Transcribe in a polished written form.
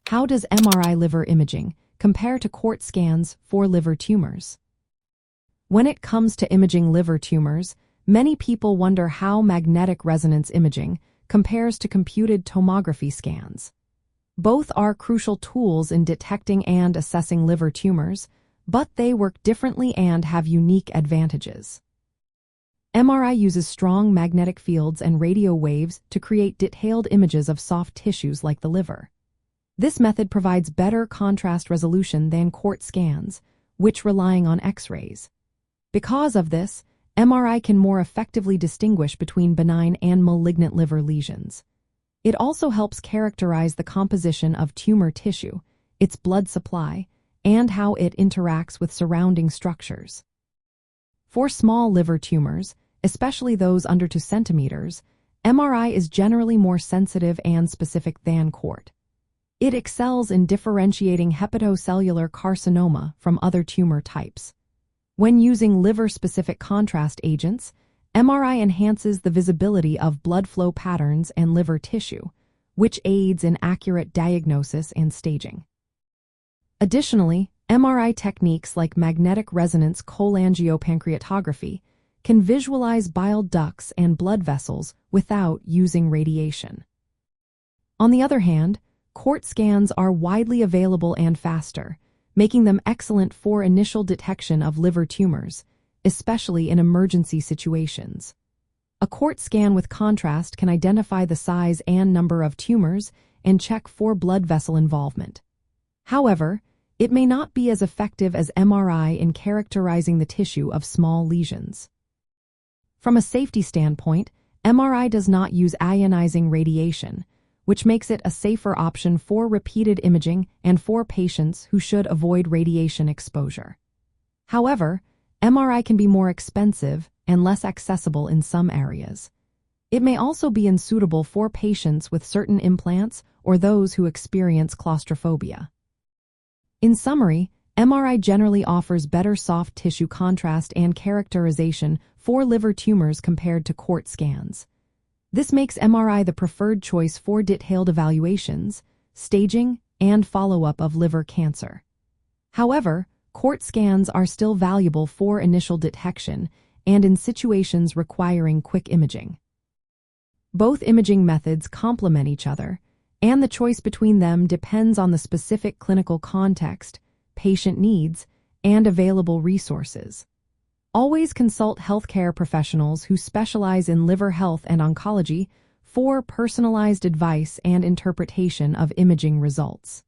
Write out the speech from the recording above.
How does MRI liver imaging compare to CT scans for liver tumors? When it comes to imaging liver tumors, many people wonder how magnetic resonance imaging compares to computed tomography scans. Both are crucial tools in detecting and assessing liver tumors, but they work differently and have unique advantages. MRI uses strong magnetic fields and radio waves to create detailed images of soft tissues like the liver. This method provides better contrast resolution than CT scans, which rely on X-rays. Because of this, MRI can more effectively distinguish between benign and malignant liver lesions. It also helps characterize the composition of tumor tissue, its blood supply, and how it interacts with surrounding structures. For small liver tumors, especially those under 2 centimeters, MRI is generally more sensitive and specific than CT. It excels in differentiating hepatocellular carcinoma from other tumor types. When using liver-specific contrast agents, MRI enhances the visibility of blood flow patterns and liver tissue, which aids in accurate diagnosis and staging. Additionally, MRI techniques like magnetic resonance cholangiopancreatography can visualize bile ducts and blood vessels without using radiation. On the other hand, CT scans are widely available and faster, making them excellent for initial detection of liver tumors, especially in emergency situations. A CT scan with contrast can identify the size and number of tumors and check for blood vessel involvement. However, it may not be as effective as MRI in characterizing the tissue of small lesions. From a safety standpoint, MRI does not use ionizing radiation, which makes it a safer option for repeated imaging and for patients who should avoid radiation exposure. However, MRI can be more expensive and less accessible in some areas. It may also be unsuitable for patients with certain implants or those who experience claustrophobia. In summary, MRI generally offers better soft tissue contrast and characterization for liver tumors compared to CT scans. This makes MRI the preferred choice for detailed evaluations, staging, and follow-up of liver cancer. However, CT scans are still valuable for initial detection and in situations requiring quick imaging. Both imaging methods complement each other, and the choice between them depends on the specific clinical context, patient needs, and available resources. Always consult healthcare professionals who specialize in liver health and oncology for personalized advice and interpretation of imaging results.